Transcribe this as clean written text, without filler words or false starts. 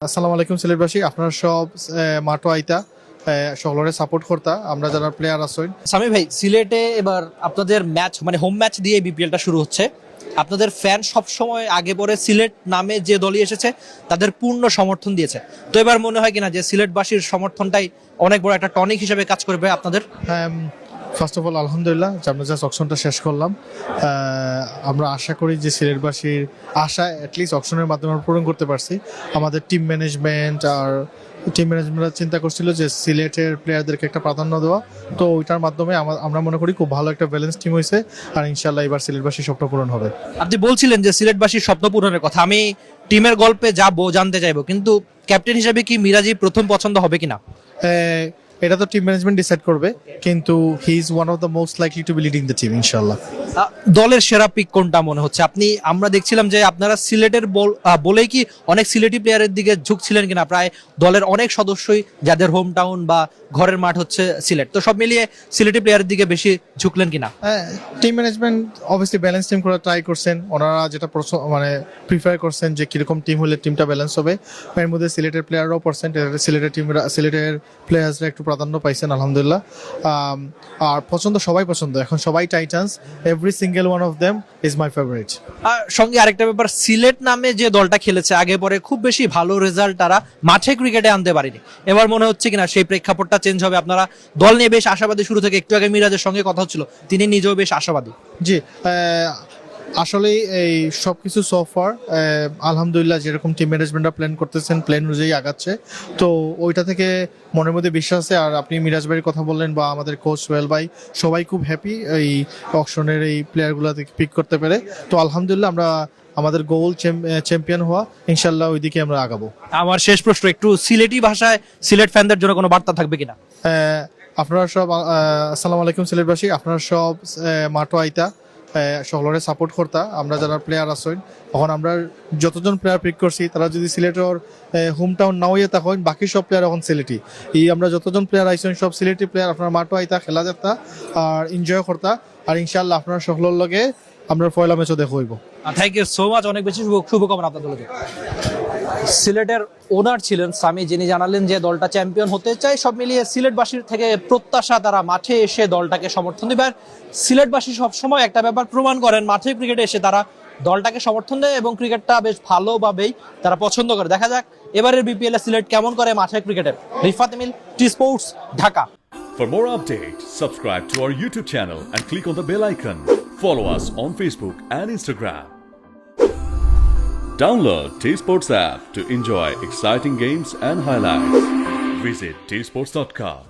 আসসালামু আলাইকুম সিলেটবাসী, আপনারা সব মাঠো আইতা সকলের সাপোর্ট করতা আমরা যারা প্লেয়ার আছেন। সামি ভাই, সিলেটে এবার আপনাদের ম্যাচ মানে হোম ম্যাচ দিয়ে বিপিএলটা শুরু হচ্ছে। আপনাদের ফ্যান সব সময় আগে পরে সিলেট নামে যে দলই এসেছে তাদের পূর্ণ সমর্থন দিয়েছে। তো এবার মনে হয় কিনা যে সিলেটবাসীর সমর্থনটাই অনেক বড় একটা টনিক হিসেবে কাজ করবে আপনাদের? ফার্স্ট অফ অল আলহামদুলিল্লাহ যে আমরা জাস্ট অকশনটা শেষ করলাম। আমরা আশা করি যে সিলেটবাসীর আশা অ্যাটলিস্ট অকশনের মাধ্যমে আমরা পূরণ করতে পারছি। আমাদের টিম ম্যানেজমেন্টরা চিন্তা করছিল যে সিলেটের প্লেয়ারদেরকে একটা প্রাধান্য দেওয়া, তো ওইটার মাধ্যমে আমরা মনে করি খুব ভালো একটা ব্যালেন্স টিম হয়েছে। আর ইনশাল্লাহ এবার সিলেটবাসীর স্বপ্ন পূরণ হবে। আপনি বলছিলেন যে সিলেটবাসীর স্বপ্ন পূরণের কথা, আমি টিমের গল্পে যাবো, জানতে চাইবো, কিন্তু ক্যাপ্টেন হিসেবে কি মিরাজি প্রথম পছন্দ হবে কিনা? এটা তো টিম ম্যানেজমেন্ট ডিসাইড করবে, কিন্তু he is one of the most likely to B leading the team ইনশাল্লাহ। দলের সেরা পিক কোনটা মনে হচ্ছে? আমরা দেখছিলাম যে আপনারা সিলেটের বলেই কি অনেক সিলেটি প্লেয়ারের দিকে ঝুঁকছিলেন কিনা, প্রায় দলের অনেক সদস্যই যাদের হোম টাউন বা ঘরের মাঠ হচ্ছে সিলেট, তো সব মিলিয়ে সিলেটি প্লেয়ারের দিকে বেশি ঝুঁকলেন কিনা? Team management obviously balance team করা ট্রাই করছেন। ওনারা যেটা প্রিফার করছেন যে কিরকম টিম হলে টিমটা ব্যালেন্স হবে, এর মধ্যে সিলেটের প্লেয়াররাও পারছেন, সিলেটের প্লেয়ার্সরা একটু প্রাধান্য পাইছেন আলহামদুলিল্লাহ। আর সবাই পছন্দ, এখন সবাই Titans, every single one of them is my favourite. আর সঙ্গে আরেকটা ব্যাপার, সিলেট নামে যে দলটা খেলেছে আগে পরে খুব বেশি ভালো রেজাল্ট তারা মাঠে ক্রিকেটে আনতে পারেনি। এবার মনে হচ্ছে কিনা সেই প্রেক্ষাপটটা চেঞ্জ হবে? আপনারা দল নিয়ে বেশ আশাবাদী শুরু থেকে, একটু আগে মিরাজের সঙ্গে কথা হচ্ছিল, তিনি নিজেও বেশ আশাবাদী। জি, আসলে এই সব কিছু সোফার আলহামদুলিল্লাহ যেরকম টিম ম্যানেজমেন্টরা প্ল্যান করতেছেন প্ল্যান অনুযায়ী আগাচ্ছে, তো ওইটা থেকে মনের মধ্যে বিশ্বাস আছে। আর আপনি মিরাজ ভাইয়ের কথা বললেন বা আমাদের কোচ সোহেল ভাই, সবাই খুব হ্যাপি এই অকশনের এই প্লেয়ারগুলো থেকে পিক করতে পেরে। তো আলহামদুলিল্লাহ আমরা আমাদের গোল চ্যাম্পিয়ন হওয়া, ইনশাল্লাহ ওইদিকে আমরা আগাবো। আমার শেষ প্রশ্ন একটু সিলেটি ভাষায় সিলেট ফ্যানদের জন্য কোনো বার্তা থাকবে কিনা? আপনারা সব আসসালামু আলাইকুম সিলেটবাসী, আপনারা সব মাঠো আইতা সকলের সাপোর্ট করতা আমরা যারা প্লেয়ার আছেন। এখন আমরা যতজন প্লেয়ার পিক করছি তারা যদি সিলেটের হোম টাউন নাও ইয়ে তখন বাকি সব প্লেয়ার এখন সিলেটি। আমরা যতজন প্লেয়ার আইছেন সব সিলেটি প্লেয়ার। আপনারা মাঠও আইতা, খেলা যেতা আর এনজয় করতা, আর ইনশাল্লাহ আপনারা সকলের লগে আমরা পয়লা ম্যাচও দেখো হইব। থ্যাংক ইউ সো মাচ, অনেক বেশি শুভকামনা আপনাদের দলকে। সিলেটের ওনার ছিলেন সামি, যিনি জানালেন যে দলটা চ্যাম্পিয়ন হতে চায়। সব মিলিয়ে সিলেটবাসীর থেকে প্রত্যাশা তারা মাঠে এসে দলটাকে সমর্থন দেবে। আর সিলেটবাসী সবসময় একটা ব্যাপার প্রমাণ করেন, মাঠে ক্রিকেটে এসে তারা দলটাকে সমর্থন দেয় এবং ক্রিকেটটা বেশ ভালোভাবেই তারা পছন্দ করে। দেখা যাক এবারের বিপিএল এ সিলেট কেমন করে মাঠে ক্রিকেটে। Rifat Emil, T Sports, Dhaka. For more updates, subscribe to our YouTube channel and click on the bell icon. Follow us on Facebook and Instagram. Download T-Sports app to enjoy exciting games and highlights. Visit tsports.com.